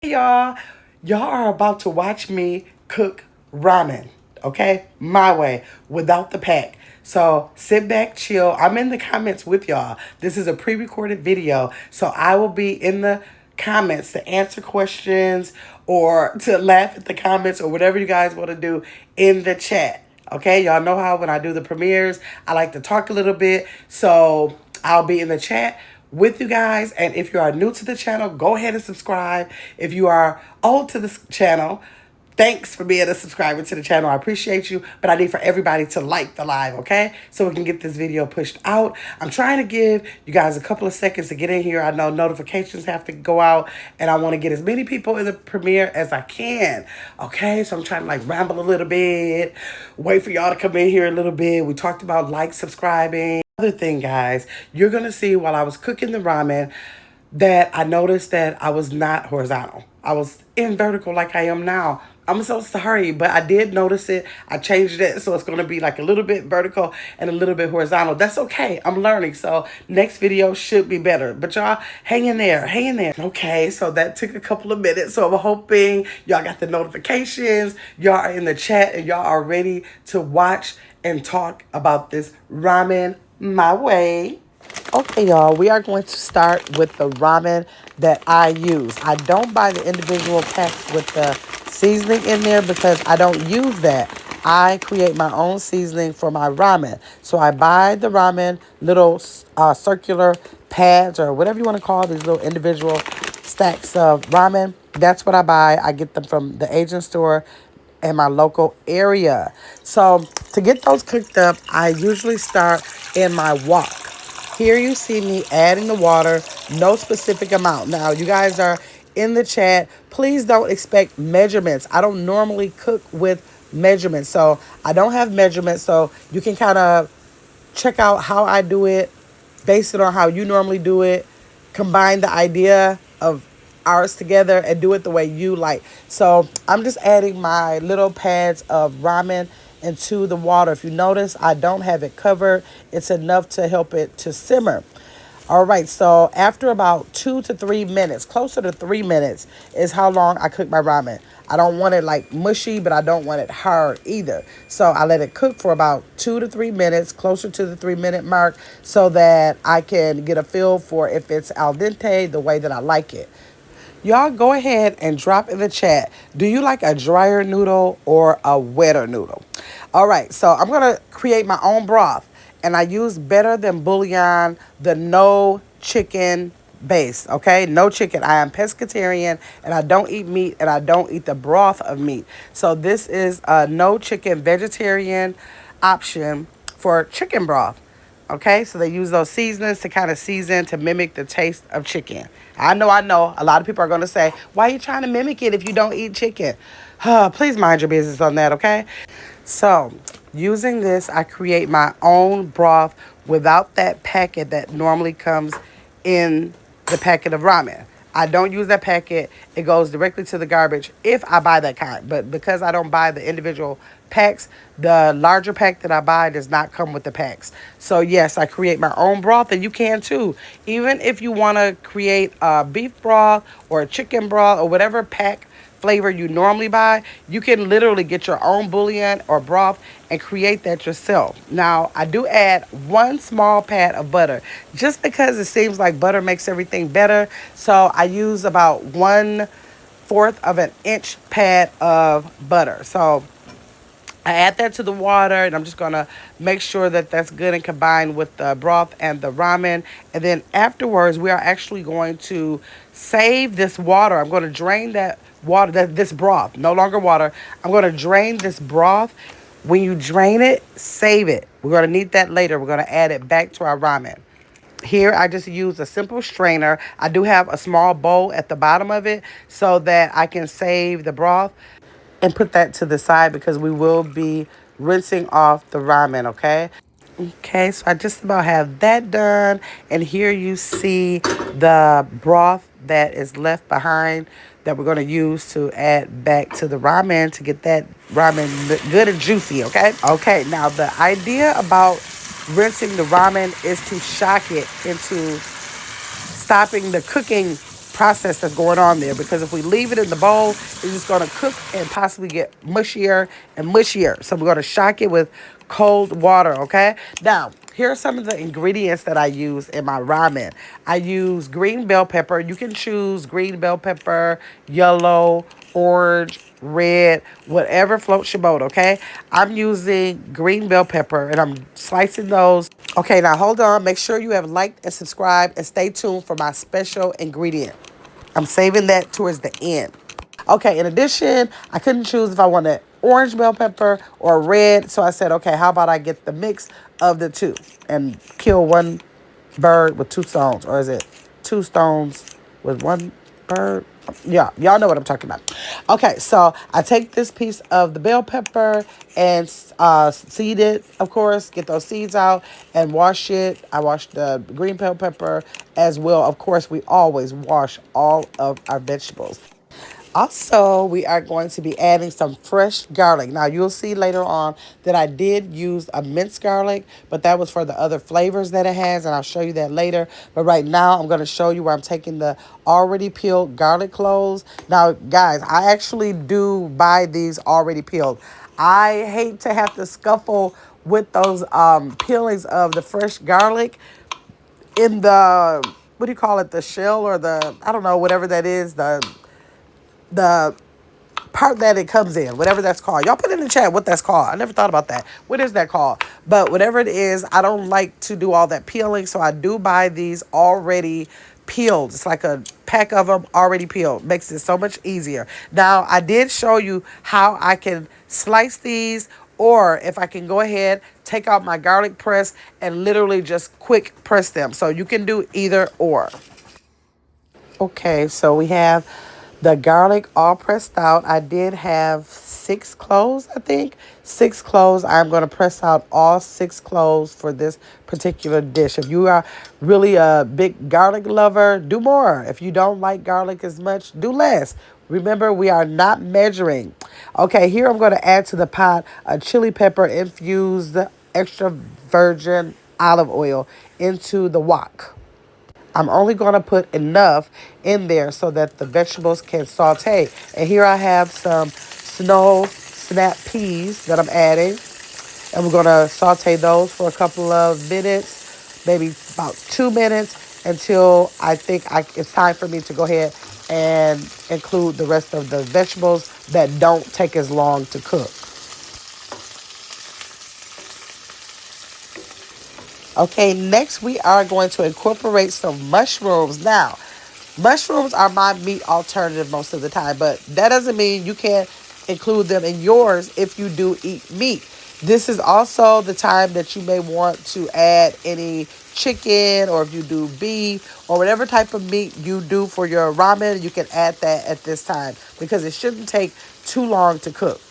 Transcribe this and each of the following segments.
Y'all, y'all are about to watch me cook ramen, okay? My way, without the pack. So sit back, chill. I'm in the comments with y'all. This is a pre-recorded video, so I will be in the comments to answer questions or to laugh at the comments or whatever you guys want to do in the chat. Okay, y'all know how when I do the premieres, I like to talk a little bit. So I'll be in the chat with you guys. And if you are new to the channel, go ahead and subscribe. If you are old to this channel, thanks for being a subscriber to the channel. I appreciate you, but I need for everybody to like the live, okay? So we can get this video pushed out. I'm trying to give you guys a couple of seconds to get in here. I know notifications have to go out, and I want to get as many people in the premiere as I can, okay? So I'm trying to like ramble a little bit, wait for y'all to come in here a little bit. We talked about like, subscribing. Other thing, guys, you're going to see while I was cooking the ramen that I noticed that I was not horizontal. I was in vertical like I am now. I'm so sorry, but I did notice it. I changed it, so it's going to be like a little bit vertical and a little bit horizontal. That's okay. I'm learning, so next video should be better. But y'all, hang in there. Hang in there. Okay, so that took a couple of minutes, so I'm hoping y'all got the notifications. Y'all are in the chat, and y'all are ready to watch and talk about this ramen my way. Okay, y'all, we are going to start with the ramen that I use. I don't buy the individual packs with the seasoning in there because I don't use that. I create my own seasoning for my ramen. So I buy the ramen little circular pads or whatever you want to call these little individual stacks of ramen. That's what I buy. I get them from the Asian store in my local area. So to get those cooked up, I usually start in my wok. Here you see me adding the water, no specific amount. Now, you guys are in the chat. Please don't expect measurements. I don't normally cook with measurements. So I don't have measurements. So you can kind of check out how I do it, base it on how you normally do it, combine the idea of ours together and do it the way you like. So I'm just adding my little pads of ramen into the water. If you notice, I don't have it covered. It's enough to help it to simmer. All right, so after about 2 to 3 minutes, closer to 3 minutes is how long I cook my ramen. I don't want it like mushy, but I don't want it hard either. So I let it cook for about 2 to 3 minutes, closer to the 3-minute mark, so that I can get a feel for if it's al dente the way that I like it. Y'all go ahead and drop in the chat. Do you like a drier noodle or a wetter noodle? All right, so I'm going to create my own broth. And I use Better Than Bouillon, the no chicken base, okay? No chicken. I am pescatarian, and I don't eat meat, and I don't eat the broth of meat. So this is a no chicken vegetarian option for chicken broth. Okay, so they use those seasonings to kind of season to mimic the taste of chicken. I know. A lot of people are going to say, why are you trying to mimic it if you don't eat chicken? Please mind your business on that, okay? So, using this, I create my own broth without that packet that normally comes in the packet of ramen. I don't use that packet. It goes directly to the garbage if I buy that kind. But because I don't buy the individual packs, the larger pack that I buy does not come with the packs. So yes, I create my own broth, and you can too. Even if you want to create a beef broth or a chicken broth or whatever pack flavor you normally buy, you can literally get your own bouillon or broth and create that yourself. Now, I do add 1 small pat of butter just because it seems like butter makes everything better. So I use about 1/4 of an inch pad of butter. So I add that to the water, and I'm just going to make sure that that's good and combined with the broth and the ramen. And then afterwards, we are actually going to save this water. I'm going to drain that water, this broth, no longer water. I'm going to drain this broth. When you drain it, save it. We're going to need that later. We're going to add it back to our ramen. Here, I just use a simple strainer. I do have a small bowl at the bottom of it so that I can save the broth and put that to the side because we will be rinsing off the ramen, okay? Okay, so I just about have that done. And here you see the broth that is left behind that we're going to use to add back to the ramen to get that ramen good and juicy, okay? Okay, now the idea about rinsing the ramen is to shock it into stopping the cooking process that's going on there, because if we leave it in the bowl, it's just going to cook and possibly get mushier and mushier. So we're going to shock it with cold water, okay? Now, here are some of the ingredients that I use in my ramen. I use green bell pepper. You can choose green bell pepper, yellow, orange, red, whatever floats your boat, okay? I'm using green bell pepper and I'm slicing those. Okay, now hold on. Make sure you have liked and subscribed and stay tuned for my special ingredient. I'm saving that towards the end. Okay, in addition, I couldn't choose if I wanted orange bell pepper or red. So I said, okay, how about I get the mix of the two and kill one bird with two stones? Or is it two stones with one bird? Yeah, y'all know what I'm talking about. Okay, so I take this piece of the bell pepper and seed it, of course, get those seeds out and wash it. I wash the green bell pepper as well. Of course, we always wash all of our vegetables. Also, we are going to be adding some fresh garlic. Now, you'll see later on that I did use a minced garlic, but that was for the other flavors that it has, and I'll show you that later. But right now, I'm going to show you where I'm taking the already peeled garlic cloves. Now, guys, I actually do buy these already peeled. I hate to have to scuffle with those peelings of the fresh garlic in the, what do you call it, the shell or the, I don't know, whatever that is, the part that it comes in, whatever that's called. Y'all put in the chat what that's called. I never thought about that. What is that called? But whatever it is, I don't like to do all that peeling, so I do buy these already peeled. It's like a pack of them already peeled. Makes it so much easier. Now, I did show you how I can slice these, or if I can go ahead, take out my garlic press and literally just quick press them. So you can do either or. Okay, so we have the garlic all pressed out. I did have 6 cloves, I think. 6 cloves. I'm going to press out all 6 cloves for this particular dish. If you are really a big garlic lover, do more. If you don't like garlic as much, do less. Remember, we are not measuring. Okay, here I'm going to add to the pot a chili pepper infused extra virgin olive oil into the wok. I'm only going to put enough in there so that the vegetables can saute. And here I have some snow snap peas that I'm adding. And we're going to saute those for a couple of minutes, maybe about 2 minutes, until I think it's time for me to go ahead and include the rest of the vegetables that don't take as long to cook. Okay, next we are going to incorporate some mushrooms. Now, mushrooms are my meat alternative most of the time, but that doesn't mean you can't include them in yours if you do eat meat. This is also the time that you may want to add any chicken, or if you do beef or whatever type of meat you do for your ramen, you can add that at this time because it shouldn't take too long to cook.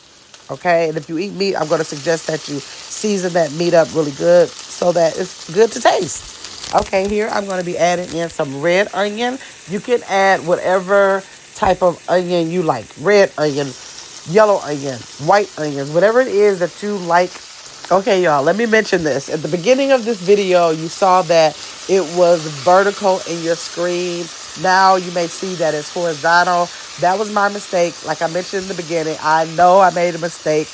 Okay, and if you eat meat, I'm going to suggest that you season that meat up really good so that it's good to taste. Okay, here I'm going to be adding in some red onion. You can add whatever type of onion you like. Red onion, yellow onion, white onions, whatever it is that you like. Okay, y'all, let me mention this. At the beginning of this video, you saw that it was vertical in your screen. Now you may see that it's horizontal. That was my mistake. Like I mentioned in the beginning, I know I made a mistake.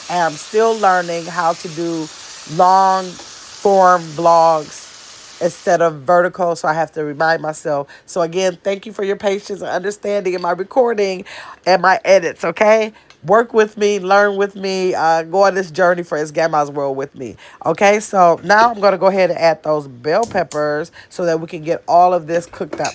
And I'm still learning how to do long form vlogs instead of vertical, so I have to remind myself. So again, thank you for your patience and understanding in my recording and my edits, okay? Work with me, learn with me, go on this journey for It's Grandma's World with me. Okay, so now I'm going to go ahead and add those bell peppers so that we can get all of this cooked up.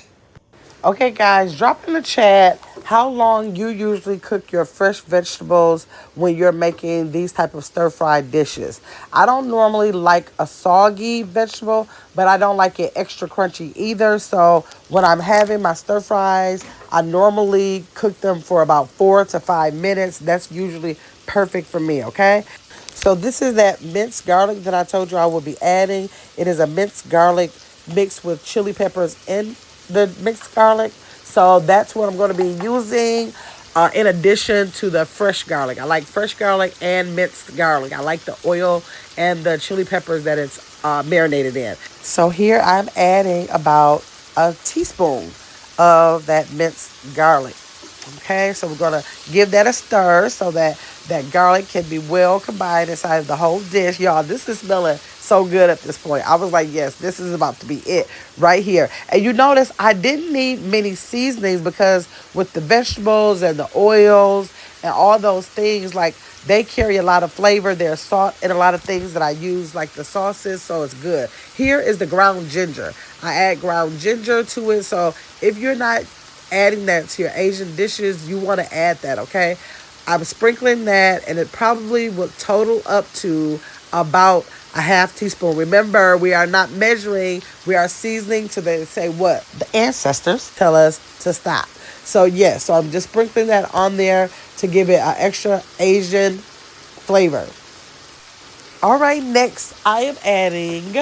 Okay, guys, drop in the chat how long you usually cook your fresh vegetables when you're making these type of stir-fried dishes. I don't normally like a soggy vegetable, but I don't like it extra crunchy either. So when I'm having my stir-fries, I normally cook them for about 4 to 5 minutes. That's usually perfect for me, okay? So this is that minced garlic that I told you I will be adding. It is a minced garlic mixed with chili peppers in the mixed garlic. So that's what I'm going to be using in addition to the fresh garlic. I like fresh garlic and minced garlic. I like the oil and the chili peppers that it's marinated in. So here I'm adding about a teaspoon of that minced garlic. Okay, so we're gonna give that a stir so that that garlic can be well combined inside of the whole dish. Y'all, this is smelling so good at this point. I was like, yes, this is about to be it right here. And you notice I didn't need many seasonings because with the vegetables and the oils and all those things, like they carry a lot of flavor. There's salt in a lot of things that I use, like the sauces, so it's good. Here is the ground ginger. I add ground ginger to it, so if you're not adding that to your Asian dishes, you want to add that, okay? I'm sprinkling that, and it probably will total up to about a half teaspoon. Remember, we are not measuring, we are seasoning to they say what the ancestors tell us to stop. So, yes, so I'm just sprinkling that on there to give it an extra Asian flavor. All right, next I am adding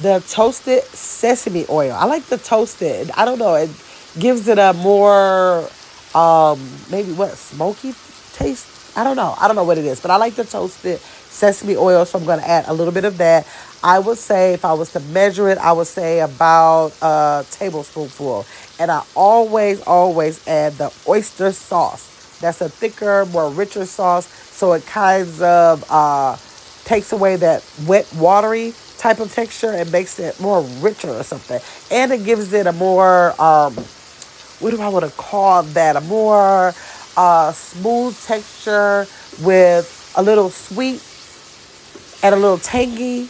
the toasted sesame oil. I like the toasted. I don't know. It gives it a more maybe what smoky taste. I don't know. I don't know what it is, but I like the toasted sesame oil, so I'm going to add a little bit of that. I would say if I was to measure it, I would say about a tablespoonful. And I always add the oyster sauce. That's a thicker, more richer sauce, so it kinds of takes away that wet, watery type of texture and makes it more richer or something. And it gives it a more, what do I want to call that? A more smooth texture with a little sweet and a little tangy.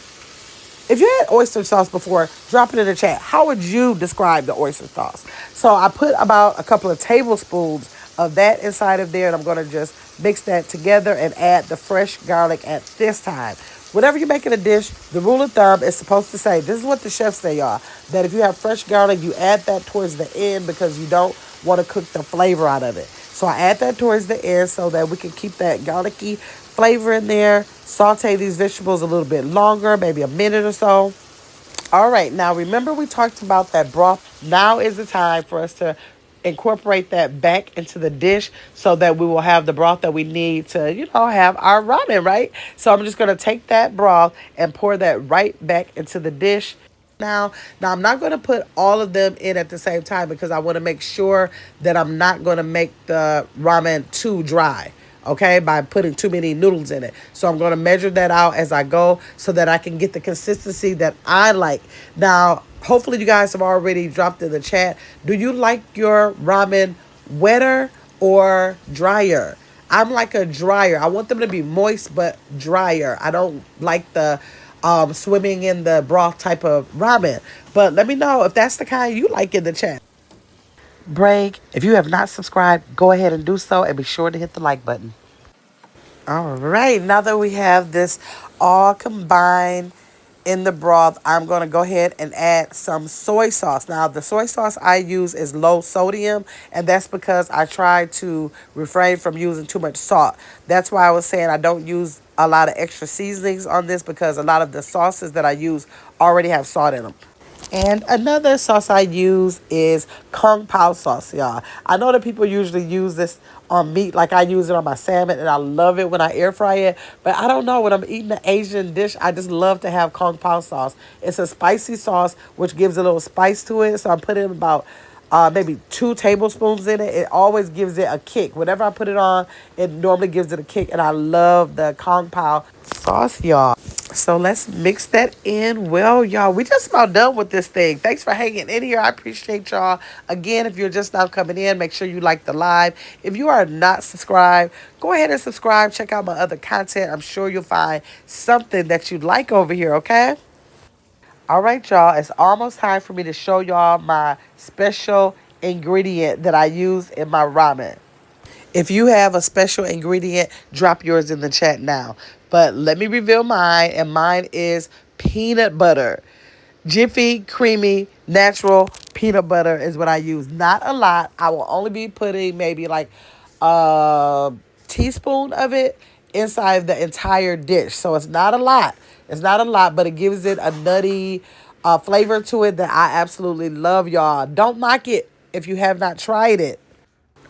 If you had oyster sauce before, drop it in the chat. How would you describe the oyster sauce? So I put about a couple of tablespoons of that inside of there, and I'm going to just mix that together and add the fresh garlic at this time. Whenever you're making a dish, the rule of thumb is supposed to say, this is what the chefs say, y'all, that if you have fresh garlic, you add that towards the end because you don't want to cook the flavor out of it. So I add that towards the end so that we can keep that garlicky flavor in there. Saute these vegetables a little bit longer, maybe a minute or so. All right, now remember we talked about that broth. Now is the time for us to incorporate that back into the dish so that we will have the broth that we need to, have our ramen, right? So I'm just going to take that broth and pour that right back into the dish. Now I'm not going to put all of them in at the same time because I want to make sure that I'm not going to make the ramen too dry. Okay, by putting too many noodles in it. So I'm going to measure that out as I go so that I can get the consistency that I like. Now, hopefully you guys have already dropped in the chat. Do you like your ramen wetter or drier? I'm like a drier. I want them to be moist but drier. I don't like the swimming in the broth type of ramen. But let me know if that's the kind you like in the chat. Break. If you have not subscribed, go ahead and do so and be sure to hit the like button. All right, now that we have this all combined in the broth, I'm going to go ahead and add some soy sauce. Now, the soy sauce I use is low sodium, and that's because I try to refrain from using too much salt. That's why I was saying I don't use a lot of extra seasonings on this because a lot of the sauces that I use already have salt in them. And another sauce I use is Kung Pao sauce, y'all. I know that people usually use this on meat, like I use it on my salmon, and I love it when I air fry it. But I don't know, when I'm eating an Asian dish, I just love to have Kung Pao sauce. It's a spicy sauce, which gives a little spice to it. So I'm putting about maybe 2 tablespoons in it. It always gives it a kick. Whenever I put it on, it normally gives it a kick. And I love the Kung Pao sauce, y'all. So let's mix that in. Well, y'all, we just about done with this thing. Thanks for hanging in here. I appreciate y'all. Again, if you're just now coming in, make sure you like the live. If you are not subscribed, go ahead and subscribe. Check out my other content. I'm sure you'll find something that you'd like over here, okay? All right, y'all. It's almost time for me to show y'all my special ingredient that I use in my ramen. If you have a special ingredient, drop yours in the chat now. But let me reveal mine, and mine is peanut butter. Jiffy, creamy, natural peanut butter is what I use. Not a lot. I will only be putting maybe like a teaspoon of it inside the entire dish. So it's not a lot. It's not a lot, but it gives it a nutty flavor to it that I absolutely love, y'all. Don't knock it if you have not tried it.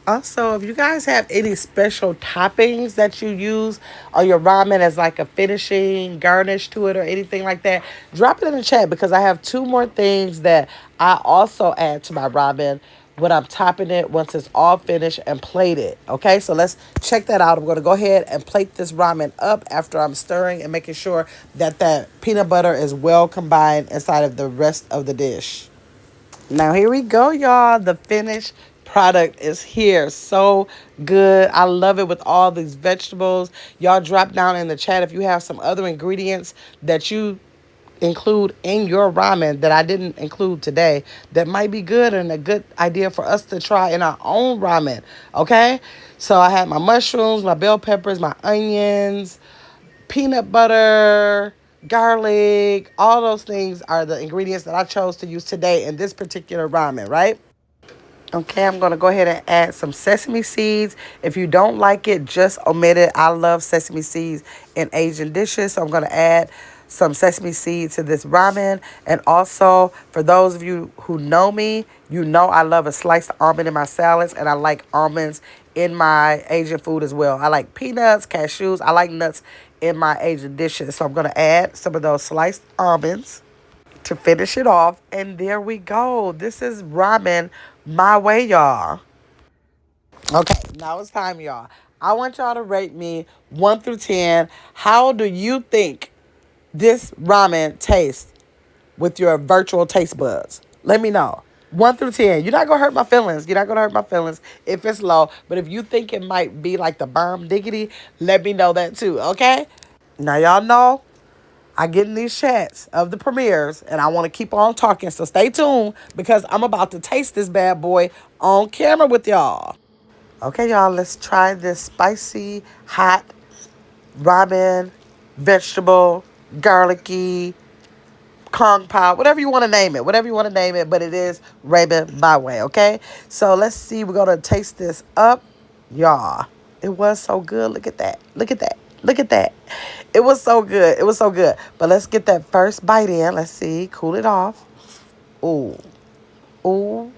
Also, if you guys have any special toppings that you use on your ramen as like a finishing garnish to it or anything like that, drop it in the chat because I have 2 more things that I also add to my ramen. when I'm topping it once it's all finished and plated. Okay, so let's check that out. I'm going to go ahead and plate this ramen up after I'm stirring and making sure that that peanut butter is well combined inside of the rest of the dish. Now here we go, y'all. The finished product is here. So good. I love it with all these vegetables. Y'all drop down in the chat if you have some other ingredients that you include in your ramen that I didn't include today that might be good and a good idea for us to try in our own ramen. Okay? So I had my mushrooms, my bell peppers, my onions, peanut butter, garlic. All those things are the ingredients that I chose to use today in this particular ramen, right? Okay, I'm going to go ahead and add some sesame seeds. If you don't like it, just omit it. I love sesame seeds in Asian dishes, so I'm going to add some sesame seeds to this ramen. And also, for those of you who know me, you know I love a sliced almond in my salads, and I like almonds in my Asian food as well. I like peanuts, cashews. I like nuts in my Asian dishes, so I'm going to add some of those sliced almonds to finish it off. And there we go. This is ramen my way, y'all. Okay, now it's time, y'all. I want y'all to rate me 1 through 10. How do you think this ramen tastes with your virtual taste buds? Let me know. 1 through 10. You're not going to hurt my feelings. You're not going to hurt my feelings if it's low. But if you think it might be like the bomb diggity, let me know that too, okay? Now, y'all know I get in these chats of the premieres and I want to keep on talking. So stay tuned because I'm about to taste this bad boy on camera with y'all. Okay, y'all, let's try this spicy, hot ramen, vegetable, garlicky, kung pao, whatever you want to name it. Whatever you want to name it, but it is ramen my way, okay? So let's see. We're going to taste this up. Y'all, it was so good. Look at that. Look at that. Look at that. It was so good. It was so good. But let's get that first bite in. Let's see. Cool it off. Ooh. Ooh.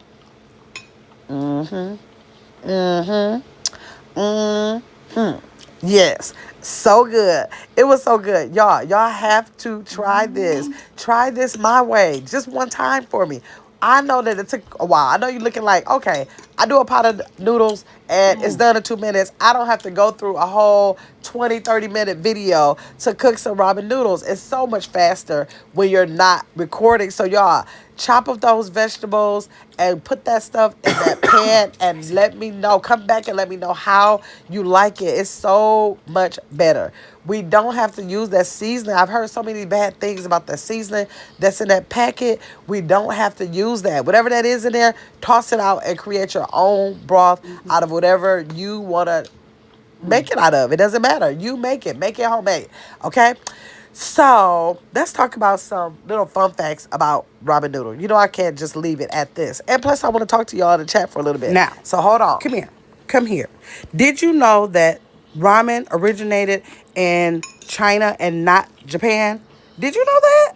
Mm-hmm. Mm-hmm. Mm-hmm. Yes. So good. It was so good. Y'all have to try this. Try this my way. Just one time for me. I know that it took a while. I know you're looking like, okay, I do a pot of noodles and it's done in 2 minutes. I don't have to go through a whole 20, 30-minute video to cook some ramen noodles. It's so much faster when you're not recording. So y'all, chop up those vegetables and put that stuff in that pan and let me know. Come back and let me know how you like it. It's so much better. We don't have to use that seasoning. I've heard so many bad things about the seasoning that's in that packet. We don't have to use that. Whatever that is in there, toss it out and create your own broth out of whatever you want to make it out of. It doesn't matter. You make it. Make it homemade. Okay? So let's talk about some little fun facts about ramen noodle. You know I can't just leave it at this. And plus I want to talk to y'all in the chat for a little bit. Now, so hold on. Come here. Come here. Did you know that ramen originated in China and not Japan? Did you know that?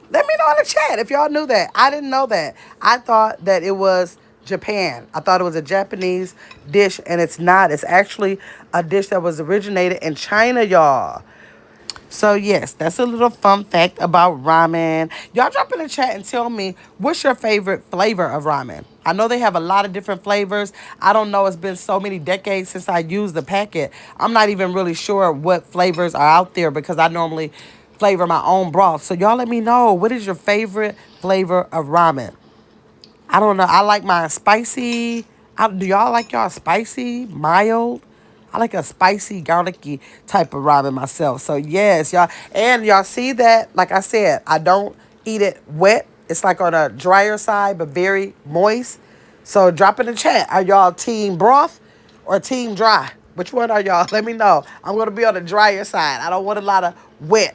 Let me know in the chat if y'all knew that. I didn't know that. I thought that it was Japan. I thought it was a Japanese dish, and it's not. It's actually a dish that was originated in China, y'all. So, yes, that's a little fun fact about ramen. Y'all drop in the chat and tell me what's your favorite flavor of ramen. I know they have a lot of different flavors. I don't know. It's been so many decades since I used the packet. I'm not even really sure what flavors are out there because I normally flavor my own broth. So, y'all let me know. What is your favorite flavor of ramen? I don't know. I like mine spicy. Do y'all like y'all spicy, mild? I like a spicy, garlicky type of ramen myself. So, yes, y'all. And y'all see that? Like I said, I don't eat it wet. It's like on a drier side, but very moist. So, drop in the chat. Are y'all team broth or team dry? Which one are y'all? Let me know. I'm going to be on the drier side. I don't want a lot of wet,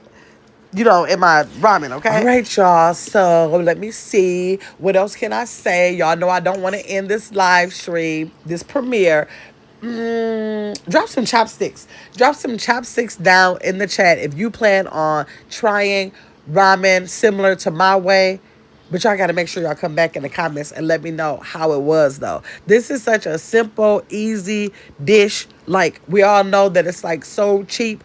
in my ramen, okay? All right, y'all. So let me see. What else can I say? Y'all know I don't want to end this live stream, this premiere. Drop some chopsticks. Drop some chopsticks down in the chat if you plan on trying ramen similar to my way. But y'all got to make sure y'all come back in the comments and let me know how it was, though. This is such a simple, easy dish. Like, we all know that it's, like, so cheap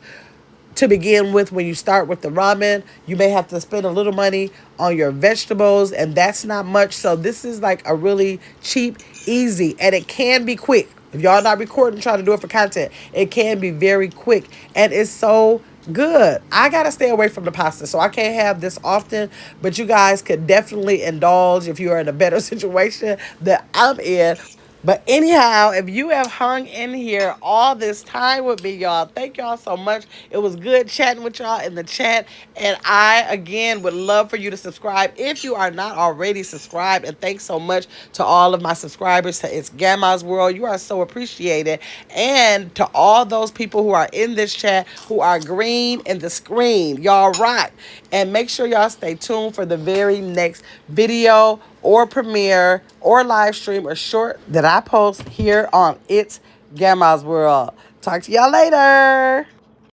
to begin with. When you start with the ramen, you may have to spend a little money on your vegetables, and that's not much. So this is like a really cheap, easy, and it can be quick. If y'all not recording, trying to do it for content, it can be very quick, and it's so good. I gotta stay away from the pasta, so I can't have this often. But you guys could definitely indulge if you are in a better situation that I'm in. But anyhow, if you have hung in here all this time with me, y'all, thank y'all so much. It was good chatting with y'all in the chat. And I, again, would love for you to subscribe if you are not already subscribed. And thanks so much to all of my subscribers to It's Gamma's World. You are so appreciated. And to all those people who are in this chat who are green in the screen, y'all rock. And make sure y'all stay tuned for the very next video or premiere or live stream or short that I post here on It's Gamma's World. Talk to y'all later.